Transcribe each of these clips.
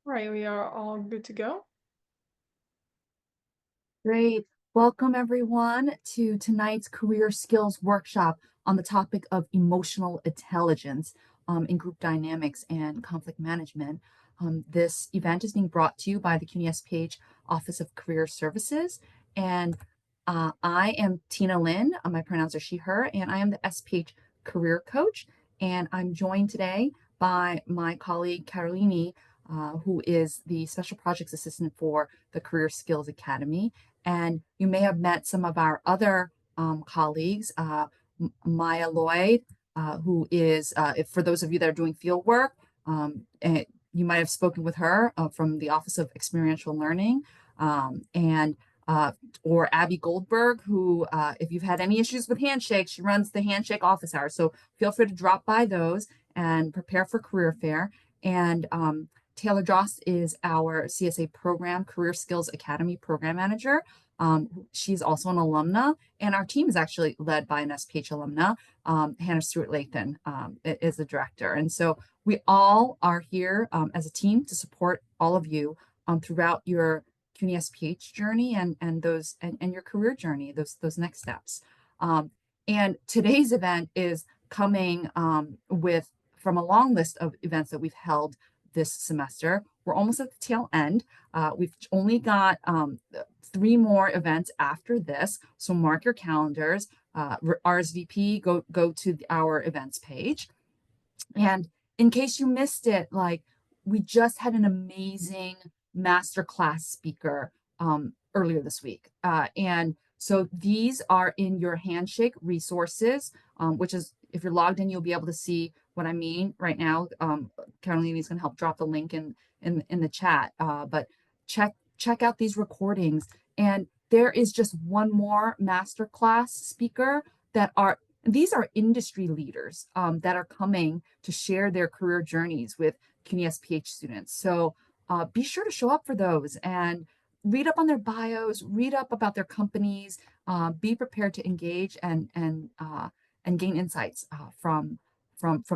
Right, we are all good to go. Great. Welcome, everyone, to tonight's career skills workshop on the topic of emotional intelligence in group dynamics and conflict management. This event is being brought to you by the CUNY SPH Office of Career Services. And I am Tina Lynn. My pronouns are she, her, and I am the SPH Career Coach. And I'm joined today by my colleague, Carolini, who is the Special Projects Assistant for the Career Skills Academy. And you may have met some of our other colleagues, Maya Lloyd, who is, for those of you that are doing field work, you might have spoken with her from the Office of Experiential Learning, and or Abby Goldberg, who, if you've had any issues with handshakes, she runs the handshake office hours. So feel free to drop by those and prepare for career fair. And Taylor Joss is our CSA program, Career Skills Academy program manager. She's also an alumna, and our team is actually led by an SPH alumna. Hannah Stewart Lathan is the director. And so we all are here as a team to support all of you throughout your CUNY SPH journey and your career journey, those next steps. And today's event is coming with from a long list of events that we've held this semester. We're almost at the tail end. We've only got 3 more events after this, so mark your calendars. RSVP, go to our events page. And in case you missed it, like we just had an amazing masterclass speaker earlier this week. And so these are in your Handshake resources, which is if you're logged in, you'll be able to see what I mean right now. Carolina is going to help drop the link in the chat. But check out these recordings. And there is just one more masterclass speaker that are these are industry leaders that are coming to share their career journeys with CUNY SPH students. So be sure to show up for those and read up on their bios, read up about their companies, be prepared to engage and gain insights from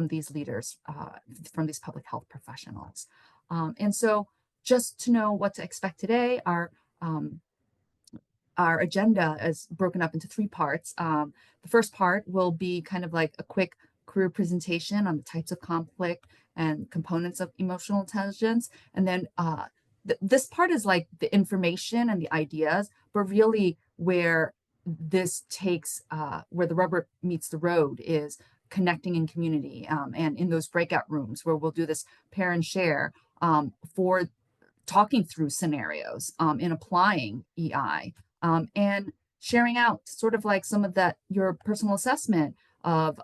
these leaders, from these public health professionals. And so just to know what to expect today, our agenda is broken up into 3 parts. The first part will be kind of like a quick career presentation on the types of conflict and components of emotional intelligence. And then this part is like the information and the ideas, but really where this takes, where the rubber meets the road is connecting in community and in those breakout rooms where we'll do this pair and share for talking through scenarios in applying EI and sharing out sort of like some of that your personal assessment of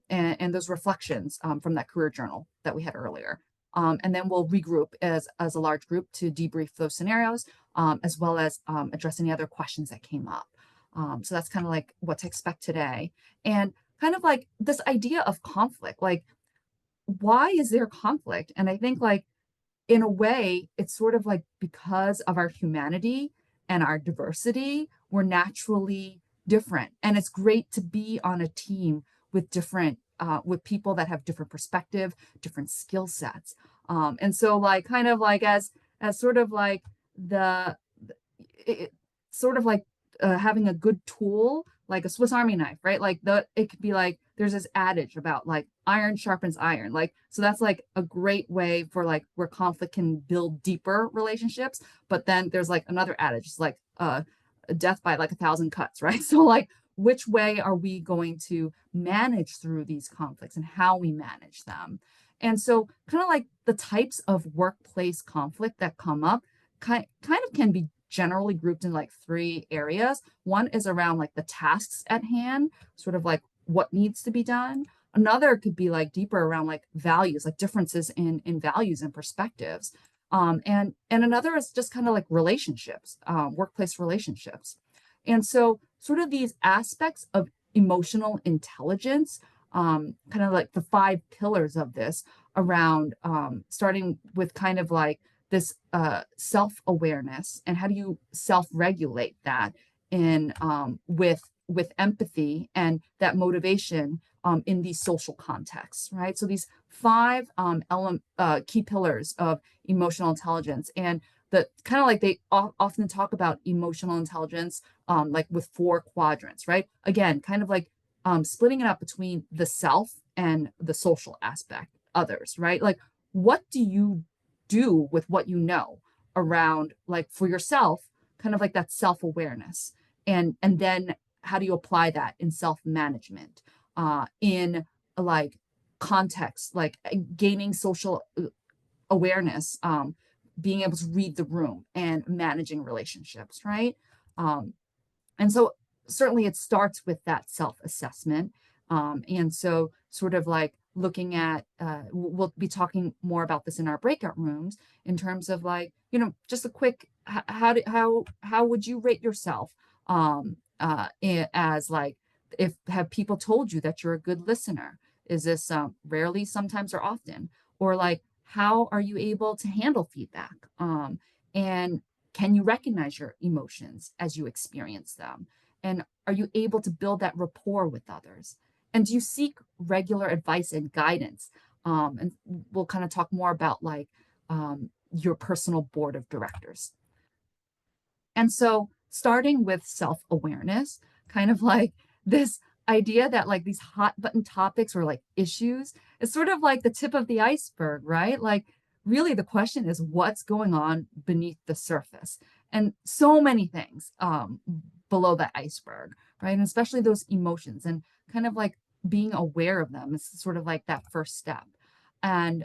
and those reflections from that career journal that we had earlier. And then we'll regroup as a large group to debrief those scenarios as well as address any other questions that came up. So that's kind of like what to expect today. And kind of like this idea of conflict, like why is there conflict? And I think like in a way, it's sort of like because of our humanity and our diversity, we're naturally different. And it's great to be on a team with with people that have different perspective, different skill sets. And so like kind of like as sort of like the it, sort of like having a good tool, like a Swiss Army knife, right? Like it could be like there's this adage about like iron sharpens iron, like so that's like a great way for like where conflict can build deeper relationships. But then there's like another adage, it's like death by like 1,000 cuts, right? So like which way are we going to manage through these conflicts and how we manage them? And so kind of like the types of workplace conflict that come up kind of can be generally grouped in like 3 areas. One is around like the tasks at hand, sort of like what needs to be done. Another could be like deeper around like values, like differences in values and perspectives. And another is just kind of like relationships, workplace relationships. And so sort of these aspects of emotional intelligence, kind of like the 5 pillars of this around starting with kind of like this self-awareness and how do you self-regulate that in with empathy and that motivation in these social contexts, right? So these five key pillars of emotional intelligence, and the kind of like they often talk about emotional intelligence like with four quadrants, right? Again, kind of like splitting it up between the self and the social aspect, others, right? Like, what do you do with what you know around, like for yourself, kind of like that self-awareness, and then how do you apply that in self-management, in like context, like gaining social awareness, being able to read the room and managing relationships, right? Um, and so certainly it starts with that self-assessment. And so sort of like looking at, we'll be talking more about this in our breakout rooms in terms of like, just a quick, how would you rate yourself as like, if have people told you that you're a good listener? Is this rarely, sometimes, or often? Or like, how are you able to handle feedback? And can you recognize your emotions as you experience them? And are you able to build that rapport with others? And do you seek regular advice and guidance? And we'll kind of talk more about like your personal board of directors. And so, starting with self awareness, kind of like this idea that like these hot button topics or like issues is sort of like the tip of the iceberg, right? Like, really, the question is what's going on beneath the surface? And so many things below that iceberg, right? And especially those emotions and kind of like being aware of them is sort of like that first step. And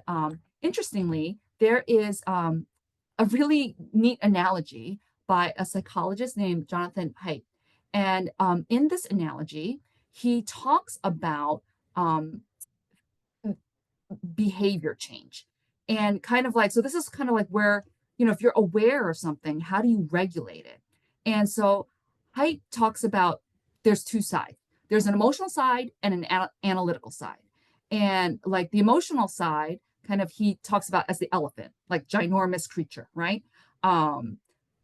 interestingly, there is a really neat analogy by a psychologist named Jonathan Haidt. And in this analogy, he talks about um, behavior change and kind of like, so this is kind of like where, if you're aware of something, how do you regulate it? And so Haidt talks about there's two sides. There's an emotional side and an analytical side. And like the emotional side, kind of he talks about as the elephant, like ginormous creature, right? Um,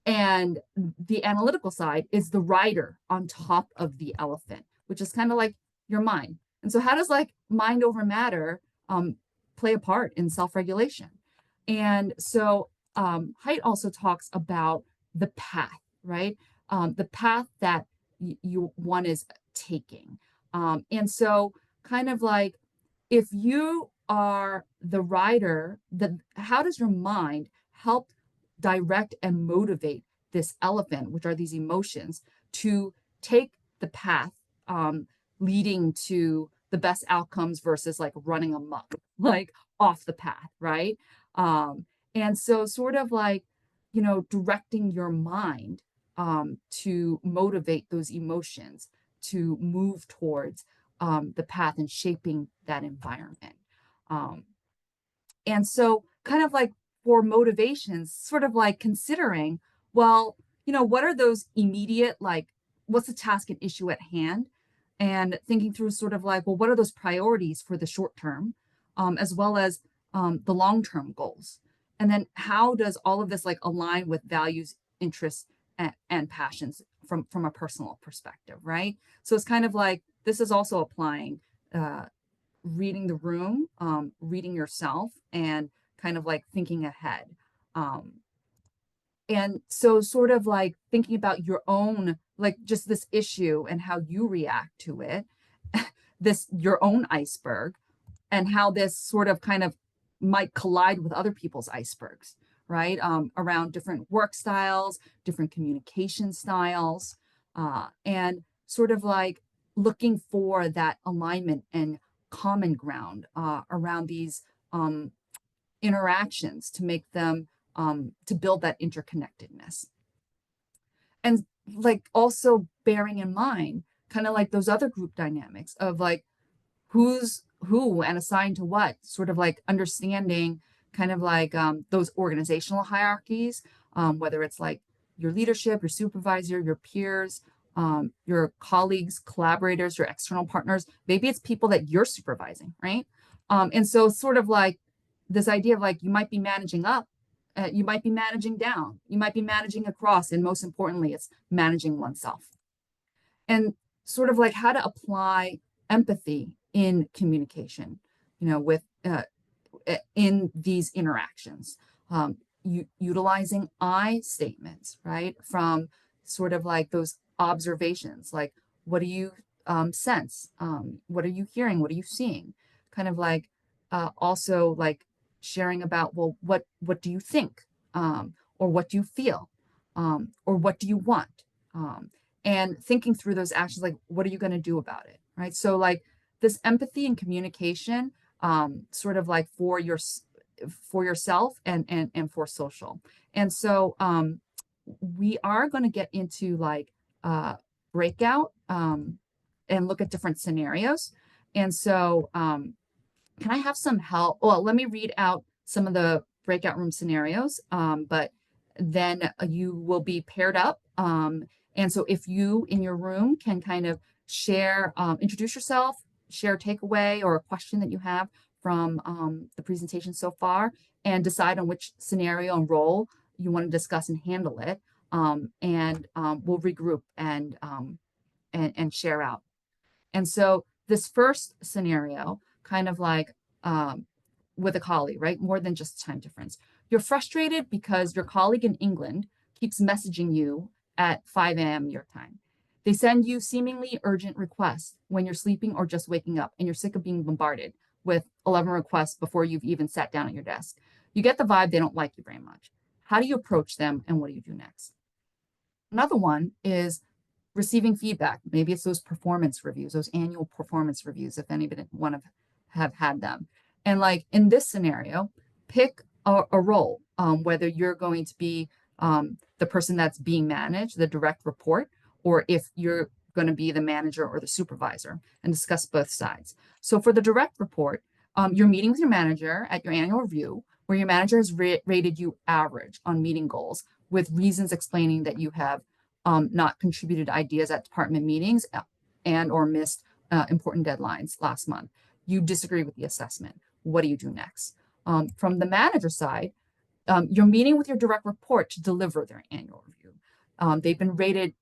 and the analytical side is the rider on top of the elephant, which is kind of like your mind. And so how does like mind over matter play a part in self-regulation? And so Haidt also talks about the path, right? The path that one is taking. And so kind of like if you are the rider, how does your mind help direct and motivate this elephant, which are these emotions, to take the path leading to the best outcomes versus like running amok, like off the path, right? And so, sort of like, directing your mind to motivate those emotions to move towards the path and shaping that environment. Um, and so, kind of like for motivations, sort of like considering, well, what are those immediate, like, what's the task and issue at hand? And thinking through sort of like, well, what are those priorities for the short term, as well as the long term goals? And then how does all of this like align with values, interests, and passions from a personal perspective, right? So it's kind of like this is also applying reading the room, reading yourself, and kind of like thinking ahead. Um, and so, sort of like thinking about your own, like just this issue and how you react to it, this your own iceberg, and how this sort of kind of might collide with other people's icebergs, right? Around different work styles, different communication styles, and sort of like looking for that alignment and common ground around these interactions to make them to build that interconnectedness. And like also bearing in mind kind of like those other group dynamics of like who's who and assigned to what, sort of like understanding kind of like those organizational hierarchies, whether it's like your leadership, your supervisor, your peers, your colleagues, collaborators, your external partners. Maybe it's people that you're supervising, right? And so, sort of like this idea of like you might be managing up, you might be managing down, you might be managing across, and most importantly, it's managing oneself. And sort of like how to apply empathy in communication, with in these interactions. Utilizing I statements, right? From sort of like those observations, like what do you sense? What are you hearing? What are you seeing? Kind of like also like sharing about, well, what do you think? Or what do you feel? Or what do you want? And thinking through those actions, like what are you going to do about it, right? So like this empathy and communication, sort of like for yourself and for social. And so we are going to get into like breakout and look at different scenarios. And so can I have some help? Well, let me read out some of the breakout room scenarios, but then you will be paired up. And so if you in your room can kind of share, introduce yourself, share a takeaway or a question that you have from the presentation so far, and decide on which scenario and role you want to discuss and handle it. We'll regroup and share out. And so this first scenario, kind of like with a colleague, right? More than just time difference. You're frustrated because your colleague in England keeps messaging you at 5 a.m. your time. They send you seemingly urgent requests when you're sleeping or just waking up, and you're sick of being bombarded with 11 requests before you've even sat down at your desk. You get the vibe they don't like you very much. How do you approach them, and what do you do next? Another one is receiving feedback. Maybe it's those performance reviews, those annual performance reviews, if anybody want to have had them. And like in this scenario, pick a role, whether you're going to be the person that's being managed, the direct report, or if you're going to be the manager or the supervisor, and discuss both sides. So for the direct report, you're meeting with your manager at your annual review, where your manager has rated you average on meeting goals, with reasons explaining that you have not contributed ideas at department meetings and or missed important deadlines last month. You disagree with the assessment. What do you do next? From the manager side, you're meeting with your direct report to deliver their annual review. They've been rated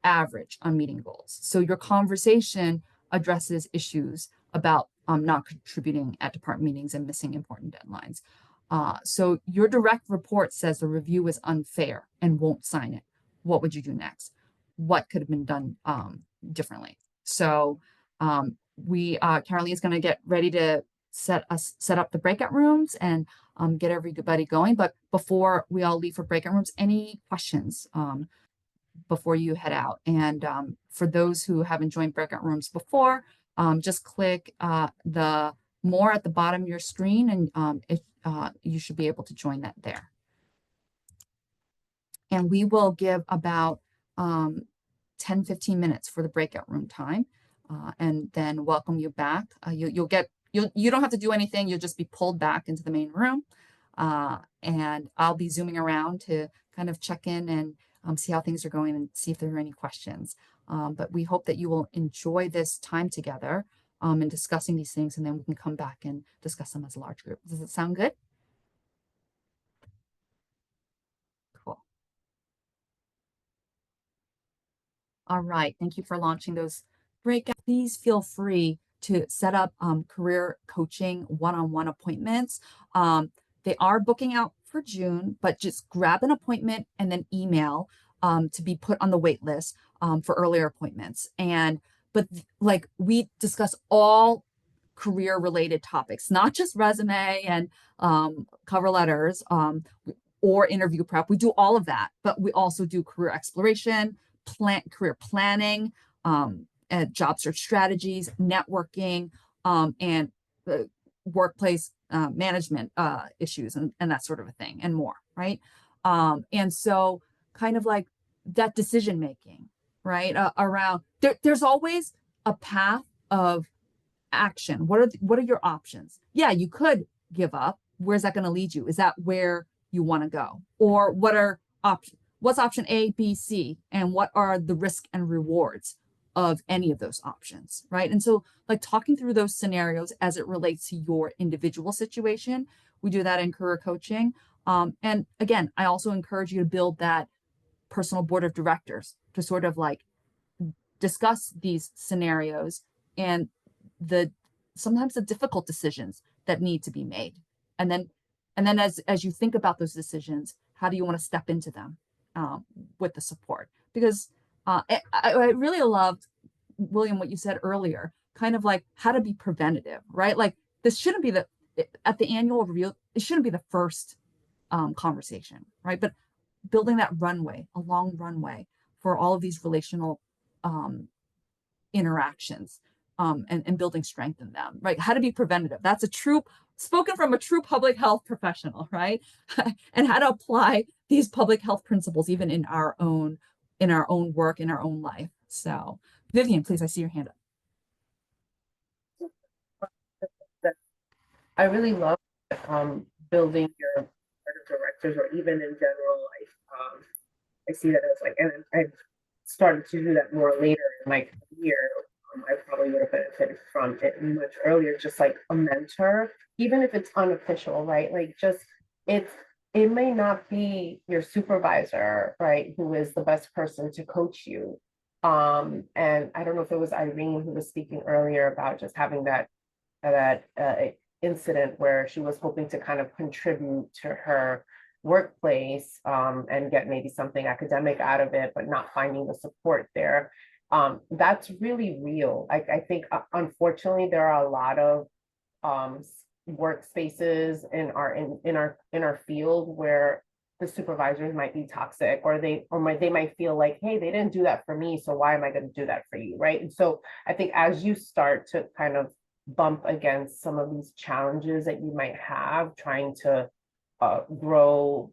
average on meeting goals. So your conversation addresses issues about not contributing at department meetings and missing important deadlines. So your direct report says the review is unfair and won't sign it. What would you do next? What could have been done differently? So Carolee is going to get ready to set up the breakout rooms and get everybody going. But before we all leave for breakout rooms, any questions before you head out? And for those who haven't joined breakout rooms before, just click the more at the bottom of your screen, and you should be able to join that there. And we will give about 10-15 minutes for the breakout room time, and then welcome you back. You don't have to do anything. You'll just be pulled back into the main room, and I'll be zooming around to kind of check in and see how things are going and see if there are any questions. But we hope that you will enjoy this time together in discussing these things, and then we can come back and discuss them as a large group. Does it sound good? Cool. All right. Thank you for launching those breakouts. Please feel free to set up career coaching one-on-one appointments. They are booking out for June, but just grab an appointment and then email to be put on the wait list for earlier appointments. But like we discuss all career related topics, not just resume and cover letters or interview prep. We do all of that, but we also do career exploration, career planning, job search strategies, networking, and workplace management issues and that sort of a thing and more, right? And so kind of like that decision making, right? Around there's always a path of action. What are your options? Yeah, you could give up. Where's that going to lead you? Is that where you want to go? Or what are options? What's option A, B, C, and what are the risk and rewards of any of those options, right? And so like talking through those scenarios as it relates to your individual situation, we do that in career coaching. And again, I also encourage you to build that personal board of directors to sort of like discuss these scenarios and sometimes the difficult decisions that need to be made. And then as you think about those decisions, how do you want to step into them with the support? Because I really loved, William, what you said earlier, kind of like how to be preventative, right? Like this shouldn't be at the annual review, it shouldn't be the first conversation, right? But building that runway, a long runway for all of these relational interactions and building strength in them, right? How to be preventative. That's spoken from a true public health professional, right? And how to apply these public health principles even in our own work, in our own life. So Vivian, please, I see your hand up. I really love building your board of directors, or even in general life. I see that as like, and I've started to do that more later in my career. I probably would have benefited from it much earlier, just like a mentor, even if it's unofficial, right? Like it may not be your supervisor, right, who is the best person to coach you. And I don't know if it was Irene who was speaking earlier about just having that incident where she was hoping to kind of contribute to her workplace and get maybe something academic out of it, but not finding the support there. That's really real. I think, unfortunately, there are a lot of workspaces in our field where the supervisors might be toxic, or they might feel like, hey, they didn't do that for me, so why am I going to do that for you, right? And so I think as you start to kind of bump against some of these challenges that you might have trying to grow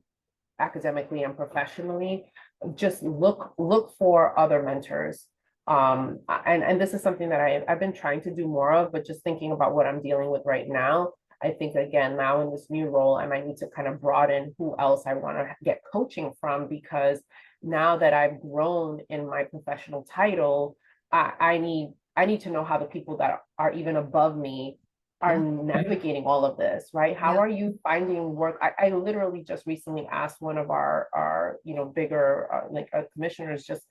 academically and professionally, just look for other mentors. And this is something that I've been trying to do more of, but just thinking about what I'm dealing with right now, I think, again, now in this new role, I might need to kind of broaden who else I want to get coaching from, because now that I've grown in my professional title, I need to know how the people that are even above me are navigating all of this, right? How are you finding work? I literally just recently asked one of our bigger commissioners, just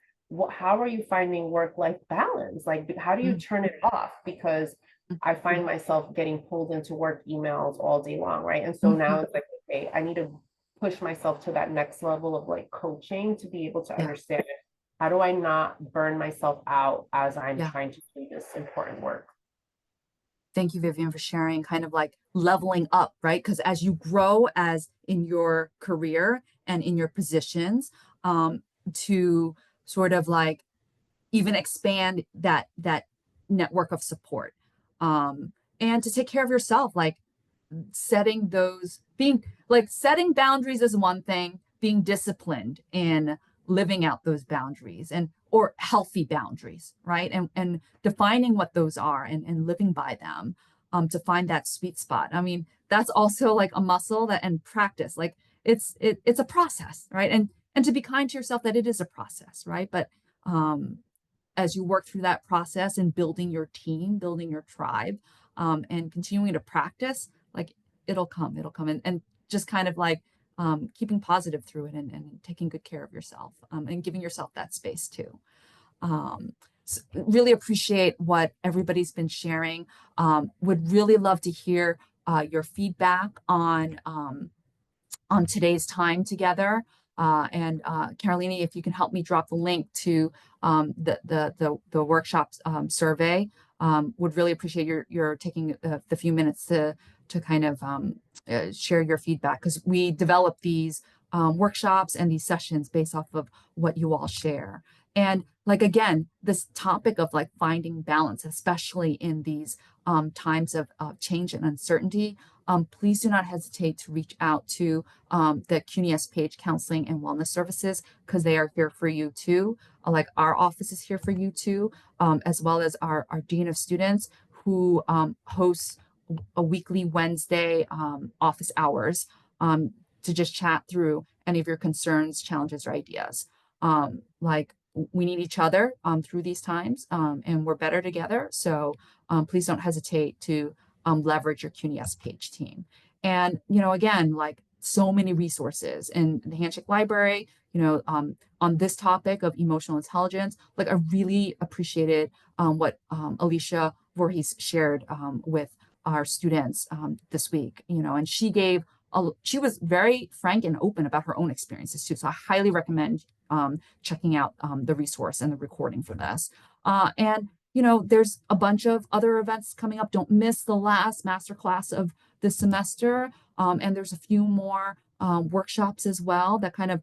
how are you finding work-life balance? Like, how do you turn it off? Because I find myself getting pulled into work emails all day long, right? And so now it's like, okay, I need to push myself to that next level of like coaching to be able to understand, how do I not burn myself out as I'm trying to do this important work? Thank you, Vivian, for sharing, kind of like leveling up, right? Because as you grow as in your career and in your positions, to sort of like even expand that network of support, and to take care of yourself, like setting boundaries is one thing, being disciplined in living out those boundaries or healthy boundaries, right? And defining what those are and living by them, to find that sweet spot. I mean, that's also like a muscle and practice. Like it's a process, right? And to be kind to yourself that it is a process, right? But as you work through that process and building your team, building your tribe, and continuing to practice, like it'll come and just kind of like keeping positive through it and taking good care of yourself, and giving yourself that space too. So really appreciate what everybody's been sharing. Would really love to hear your feedback on today's time together. And Carolini, if you can help me drop the link to the workshop survey, would really appreciate your taking the few minutes to kind of share your feedback, because we develop these workshops and these sessions based off of what you all share. And like, again, this topic of like finding balance, especially in these times of change and uncertainty, please do not hesitate to reach out to the CUNY Page Counseling and Wellness Services, because they are here for you too. Like our office is here for you too, as well as our Dean of Students, who hosts a weekly Wednesday office hours to just chat through any of your concerns, challenges, or ideas. Like we need each other through these times, and we're better together. So please don't hesitate to leverage your CUNY Page team. And, again, like so many resources in the Handshake Library, on this topic of emotional intelligence. Like, I really appreciated what Alicia Voorhees shared with our students this week, and she was very frank and open about her own experiences too. So I highly recommend checking out the resource and the recording for this. And there's a bunch of other events coming up. Don't miss the last masterclass of this semester. And there's a few more workshops as well that kind of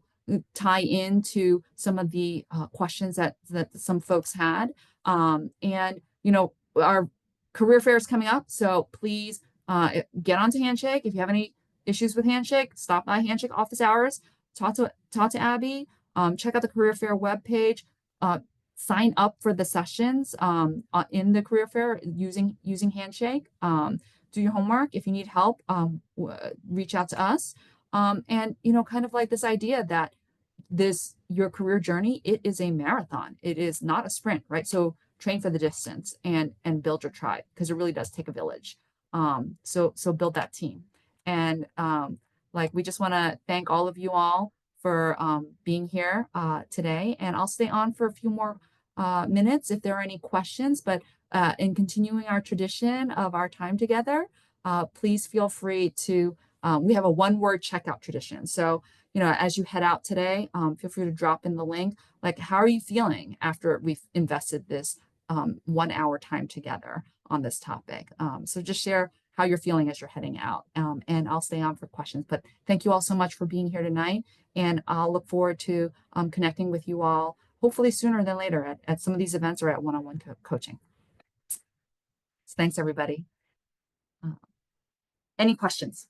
tie into some of the questions that some folks had. And our career fair is coming up, so please get onto Handshake. If you have any issues with Handshake, stop by Handshake office hours, talk to Abby, check out the career fair webpage, sign up for the sessions in the career fair using Handshake. Do your homework. If you need help, reach out to us. And kind of like this idea that your career journey, it is a marathon. It is not a sprint, right? So train for the distance and build your tribe, because it really does take a village. So build that team. And we just want to thank all of you all for being here today. And I'll stay on for a few more minutes if there are any questions. But in continuing our tradition of our time together, please feel free to, we have a one-word checkout tradition. So, as you head out today, feel free to drop in the link. Like, how are you feeling after we've invested this 1 hour time together on this topic? So just share how you're feeling as you're heading out. And I'll stay on for questions. But thank you all so much for being here tonight. And I'll look forward to connecting with you all, hopefully sooner than later at some of these events or at one-on-one coaching. So thanks, everybody. Any questions?